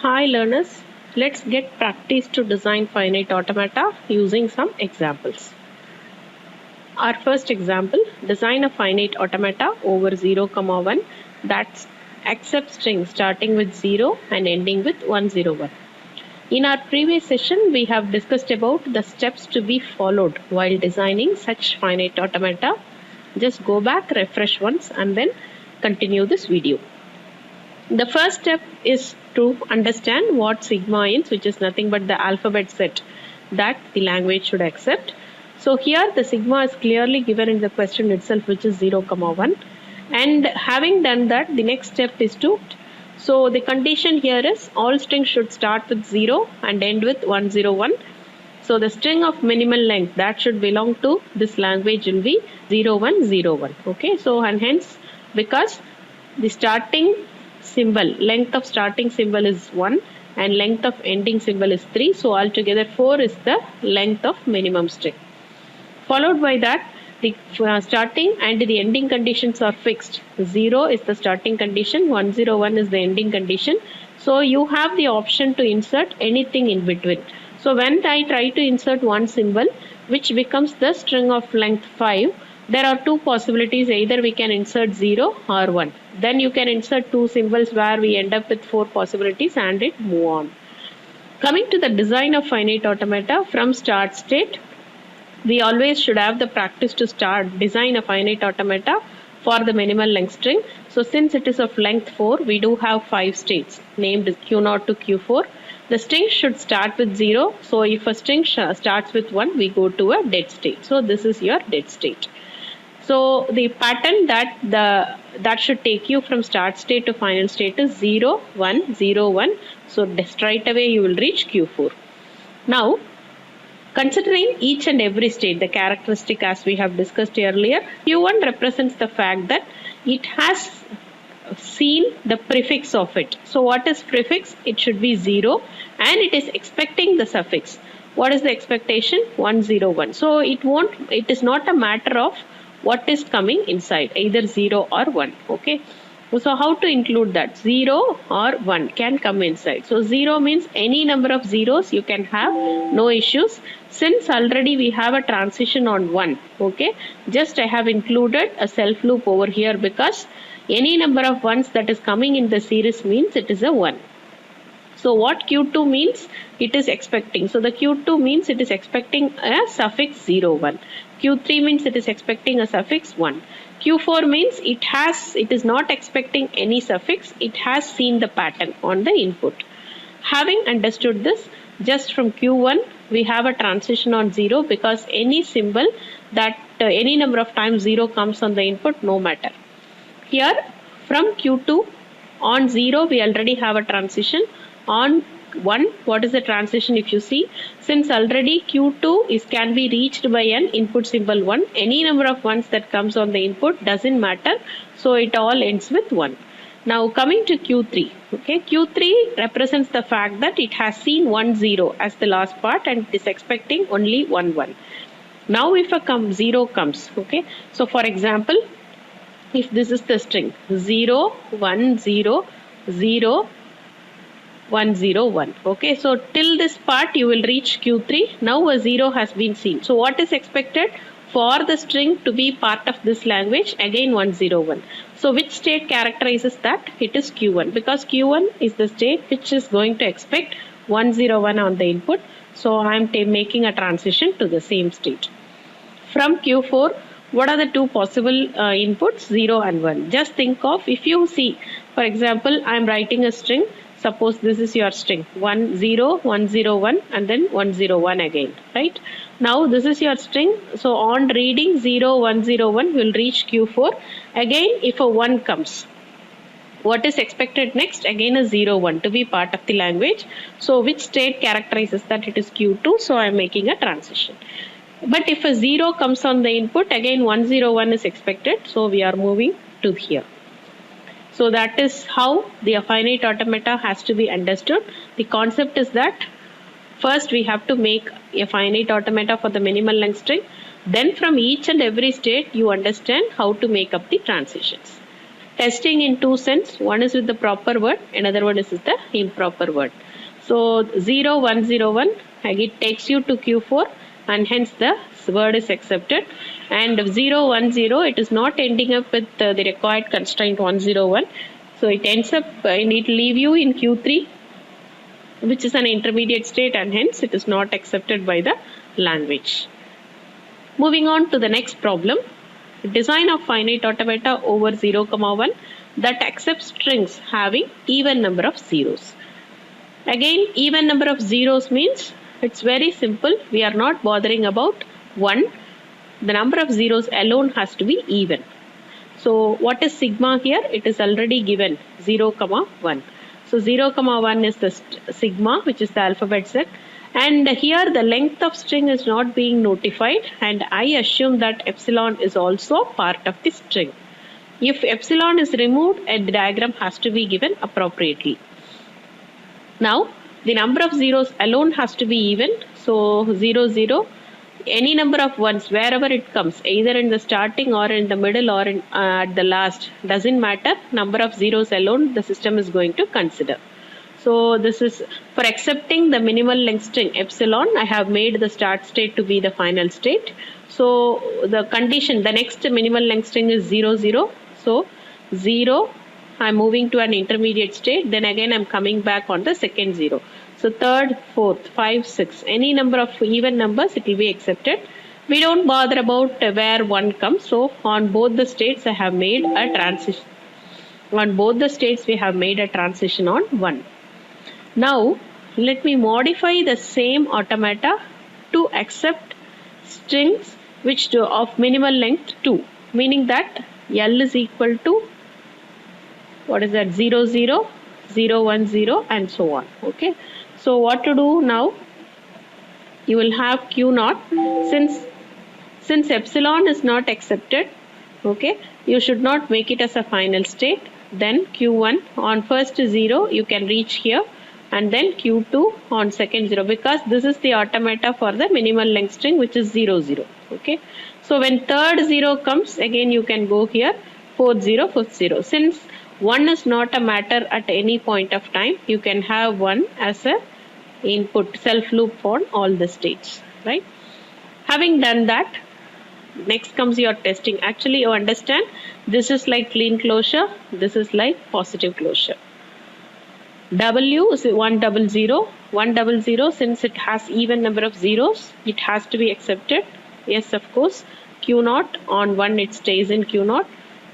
Hi learners, let's get practice to design finite automata using some examples. Our first example, design a finite automata over 0, 1 that accepts strings starting with 0 and ending with 101. In our previous session, we have discussed about the steps to be followed while designing such finite automata. Just go back, refresh once and then continue this video. The first step is to understand what sigma is, which is nothing but the alphabet set that the language should accept. So here the sigma is clearly given in the question itself, which is 0, 1. And having done that, the next step is so the condition here is all strings should start with 0 and end with 101. So the string of minimal length that should belong to this language will be 0101. Okay, so and hence because the starting symbol, length of starting symbol is 1 and length of ending symbol is 3. So altogether 4 is the length of minimum string. Followed by that, the starting and the ending conditions are fixed. 0 is the starting condition, 101 is the ending condition. So you have the option to insert anything in between. So when I try to insert one symbol, which becomes the string of length 5, there are two possibilities. Either we can insert 0 or 1. Then you can insert two symbols where we end up with 4 possibilities and it move on. Coming to the design of finite automata from start state, we always should have the practice to design a finite automata for the minimal length string. So since it is of length 4, we do have 5 states named Q0 to Q4. The string should start with 0. So if a string starts with 1, we go to a dead state. So this is your dead state. So the pattern that should take you from start state to final state is 0, 1, 0, 1. So straight away you will reach Q4. Now, considering each and every state, the characteristic as we have discussed earlier, Q1 represents the fact that it has seen the prefix of it. So what is prefix? It should be 0 and it is expecting the suffix. What is the expectation? 101. So it is not a matter of what is coming inside, either 0 or 1. Okay. So how to include that? 0 or 1 can come inside. So 0 means any number of zeros you can have, no issues. Since already we have a transition on 1. Okay. Just I have included a self loop over here because any number of ones that is coming in the series means it is a 1. So what Q2 means? It is expecting. So the Q2 means it is expecting a suffix 0, 1. Q3 means it is expecting a suffix 1. Q4 means it is not expecting any suffix. It has seen the pattern on the input. Having understood this, just from Q1 we have a transition on 0 because any symbol that any number of times 0 comes on the input, no matter. Here from Q2 on 0 we already have a transition. On 1, what is the transition? If you see, since already Q2 can be reached by an input symbol 1, any number of ones that comes on the input doesn't matter. So it all ends with 1. Now coming to Q3, okay, Q3 represents the fact that it has seen 1, 0 as the last part and it is expecting only 1, 1. Now if a 0 comes, okay, so for example, if this is the string 0, 1, 0, 0, 101. Okay, so till this part you will reach Q3. Now a 0 has been seen. So what is expected for the string to be part of this language? Again 101. So which state characterizes that? It is Q1 because Q1 is the state which is going to expect 101 on the input. So I am making a transition to the same state. From Q4, what are the two possible inputs? 0 and 1. Just think of, if you see, for example, I am writing a string. Suppose this is your string 10, 101 and then 101 again, right? Now this is your string. So on reading 0101 will reach Q4. Again, if a 1 comes, what is expected next? Again a 01 to be part of the language. So which state characterizes that? It is Q2. So I am making a transition. But if a 0 comes on the input, again 101 is expected. So we are moving to here. So that is how the finite automata has to be understood. The concept is that first we have to make a finite automata for the minimal length string. Then from each and every state you understand how to make up the transitions. testing in two sense. One is with the proper word, another one is with the improper word. So 0101 again takes you to Q4 and hence the word is accepted. And 010 it is not ending up with the required constraint 101. So it ends up and it leave you in Q3, which is an intermediate state, and hence it is not accepted by the language. Moving on to the next problem. Design of finite automata over 0, 1 that accepts strings having even number of zeros. Again, even number of zeros means it's very simple. We are not bothering about 1. The number of zeros alone has to be even. So what is sigma here? It is already given 0, 1. So 0, 1 is the sigma, which is the alphabet set. And here the length of string is not being notified, and I assume that epsilon is also part of the string. If epsilon is removed, a diagram has to be given appropriately. Now the number of zeros alone has to be even. So 0, 0, any number of ones wherever it comes, either in the starting or in the middle or at the last, doesn't matter. Number of zeros alone the system is going to consider. So this is for accepting the minimal length string epsilon. I have made the start state to be the final state. So the condition, the next minimal length string is 0, 0. So 0, I'm moving to an intermediate state. Then again I'm coming back on the second 0. So third, fourth, 5, 6, any number of even numbers it will be accepted. We don't bother about where 1 comes. So on both the states I have made a transition. On both the states we have made a transition on 1. Now let me modify the same automata to accept strings which of minimal length 2, meaning that L is equal to, what is that, 0, 0, 0, 1, 0 and so on. Okay. So what to do now? You will have Q0. Since epsilon is not accepted, okay, you should not make it as a final state. Then Q1 on first 0 you can reach here, and then Q2 on second 0, because this is the automata for the minimal length string which is 0, 0. Okay. So when third 0 comes, again you can go here, fourth 0, fifth 0. Since 1 is not a matter at any point of time, you can have 1 as a input self loop on all the states, right? Having done that, next comes your testing. Actually you understand, this is like clean closure, this is like positive closure. W is 100, 100, since it has even number of zeros, it has to be accepted. Yes, of course. Q0 on 1 it stays in Q0,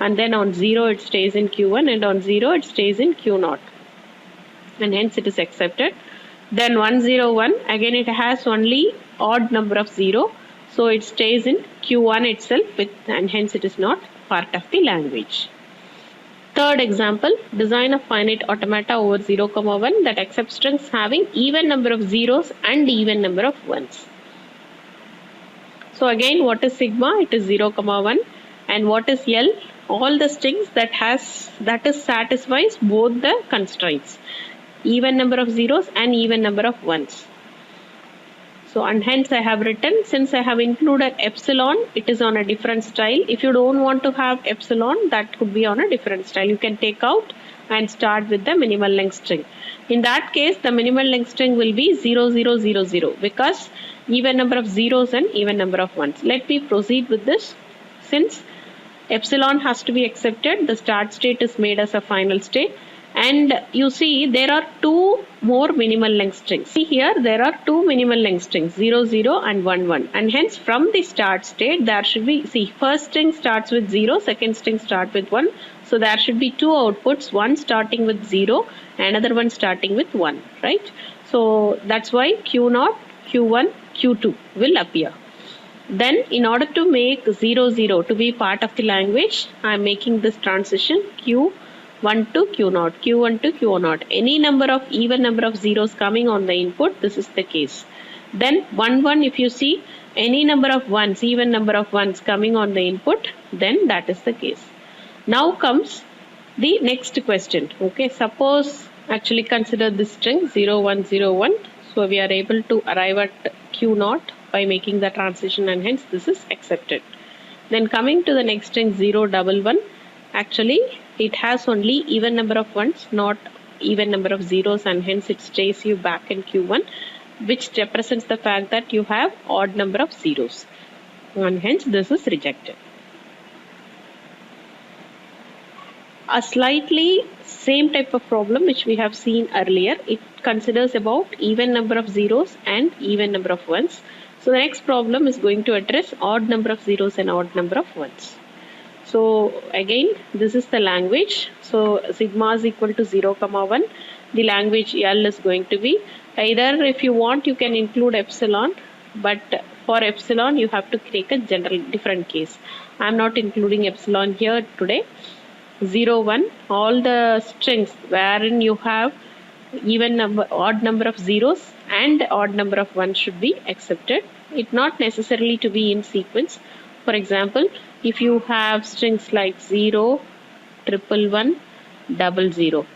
and then on 0 it stays in Q1, and on 0 it stays in Q0, and hence it is accepted. Then 101, again it has only odd number of 0, so it stays in Q1 itself and hence it is not part of the language. Third example, design a finite automata over 0, 1 that accepts strings having even number of zeros and even number of ones. So again, what is sigma? It is 0, 1. And what is L? All the strings that satisfies both the constraints, even number of zeros and even number of ones. So, and hence I have written, since I have included epsilon, it is on a different style. If you don't want to have epsilon, that could be on a different style. You can take out and start with the minimal length string. In that case, the minimal length string will be 0, 0, 0, 0, because even number of zeros and even number of ones. Let me proceed with this. Since epsilon has to be accepted, the start state is made as a final state. And you see there are two more minimal length strings. See here there are two minimal length strings, 0, 0 and 1, 1. And hence from the start state there should be, see, first string starts with 0, second string starts with 1. So there should be two outputs, one starting with 0, another one starting with 1, right? So that's why Q0, Q1, Q2 will appear. Then in order to make 0, 0 to be part of the language, I am making this transition Q1 to Q0, Q1 to Q0. Any number of even number of zeros coming on the input, this is the case. Then 1, 1, if you see any number of ones, even number of ones coming on the input, then that is the case. Now comes the next question. Okay, suppose actually consider this string 0, 1, 0, 1. So we are able to arrive at Q0 by making the transition, and hence this is accepted. Then coming to the next string 0, 1, 1. Actually, it has only even number of ones, not even number of zeros, and hence it stays you back in Q1, which represents the fact that you have odd number of zeros, and hence this is rejected. A slightly same type of problem which we have seen earlier, it considers about even number of zeros and even number of ones. So the next problem is going to address odd number of zeros and odd number of ones. So again, this is the language. So sigma is equal to 0, 1. The language L is going to be either, if you want, you can include epsilon, but for epsilon you have to take a general different case. I am not including epsilon here today. 0, 1, all the strings wherein you have even number, odd number of zeros and odd number of ones should be accepted. It not necessarily to be in sequence. For example, if you have strings like 0, 111, 00,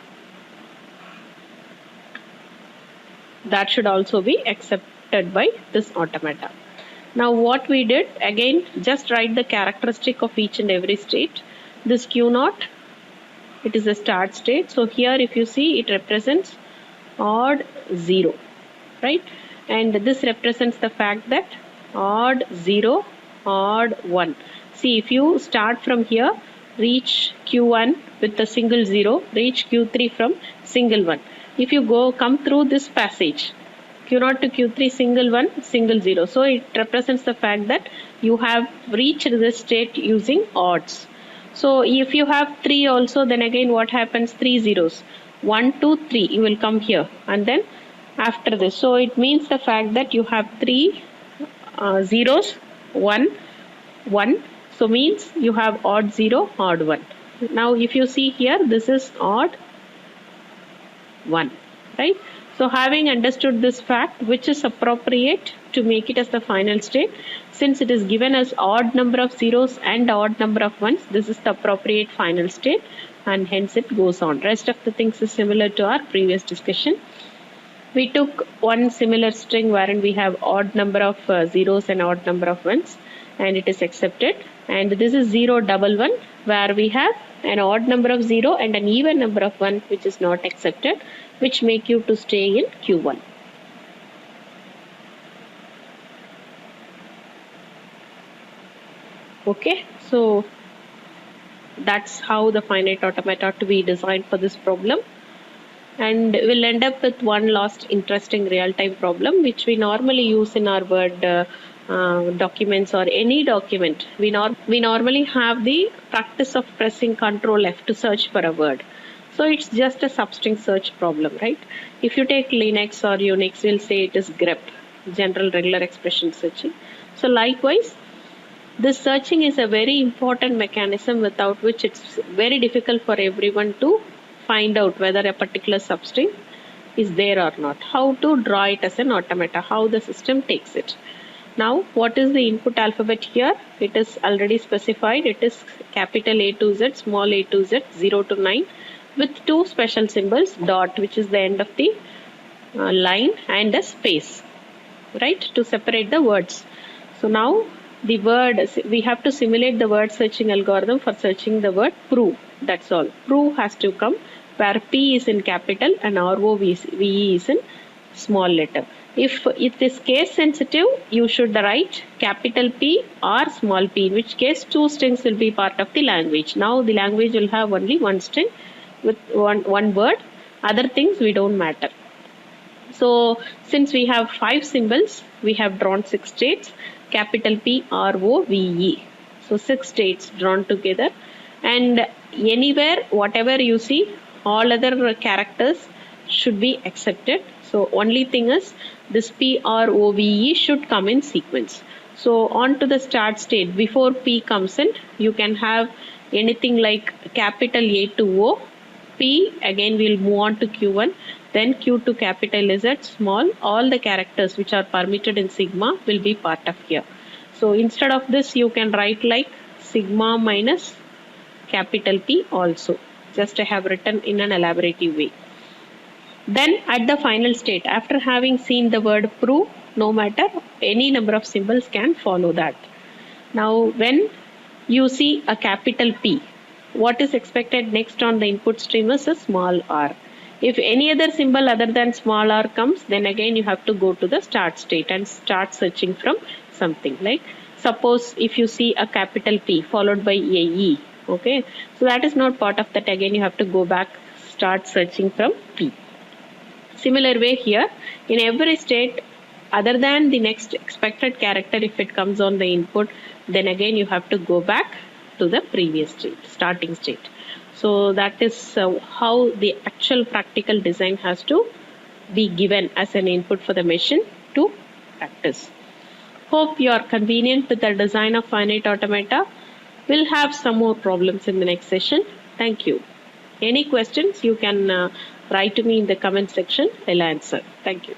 that should also be accepted by this automata. Now what we did, again, just write the characteristic of each and every state. This Q0, it is a start state. So here if you see, it represents odd 0, right? And this represents the fact that odd 0, odd 1. See, if you start from here, reach Q1 with a single 0, reach Q3 from single 1. If you come through this passage, Q0 to Q3, single 1, single 0. So it represents the fact that you have reached this state using odds. So if you have 3 also, then again what happens? 3 zeros. 1, 2, 3, you will come here, and then after this. So it means the fact that you have 3 zeros, 1, 1. So means you have odd 0, odd 1. Now if you see here, this is odd 1, right? So having understood this fact, which is appropriate to make it as the final state, since it is given as odd number of zeros and odd number of ones, this is the appropriate final state, and hence it goes on. Rest of the things is similar to our previous discussion. We took one similar string wherein we have odd number of zeros and odd number of ones, and it is accepted. And this is 0, 1, where we have an odd number of 0 and an even number of 1, which is not accepted, which make you to stay in Q1. Okay, so that's how the finite automata to be designed for this problem. And we'll end up with one last interesting real-time problem, which we normally use in our Word documents or any document. We normally have the practice of pressing Ctrl F to search for a word. So it's just a substring search problem, right? If you take Linux or Unix, we'll say it is grep, general regular expression searching. So likewise, this searching is a very important mechanism without which it's very difficult for everyone to find out whether a particular substring is there or not. How to draw it as an automata, how the system takes it. Now, what is the input alphabet here? It is already specified. It is capital A to Z, small a to Z, 0 to 9, with two special symbols, dot, which is the end of the line, and a space, right, to separate the words. So now the word, we have to simulate the word searching algorithm for searching the word prove. That's all. Prove has to come where P is in capital and ROVE is in small letter. If it is case sensitive, you should write capital P or small p, in which case two strings will be part of the language. Now the language will have only one string with one word. Other things we don't matter. So since we have 5 symbols, we have drawn 6 states, capital P, ROVE. So 6 states drawn together, and anywhere whatever you see, all other characters should be accepted. So only thing is this P, ROVE should come in sequence. So on to the start state, before P comes in, you can have anything like capital A to O, P, again we'll move on to Q1, then Q to capital Z, small, all the characters which are permitted in sigma will be part of here. So instead of this, you can write like sigma minus capital P also. Just I have written in an elaborative way. Then at the final state, after having seen the word prove, no matter any number of symbols can follow that. Now when you see a capital P, what is expected next on the input stream is a small r. If any other symbol other than small r comes, then again you have to go to the start state and start searching from something. Like suppose if you see a capital P followed by a E, okay, so that is not part of that. Again you have to go back, start searching from P. Similar way here, in every state other than the next expected character, if it comes on the input, then again you have to go back to the previous state, starting state. So that is how the actual practical design has to be given as an input for the machine to practice. Hope you are convenient with the design of finite automata. We'll have some more problems in the next session. Thank you. Any questions you can write to me in the comment section. I'll answer. Thank you.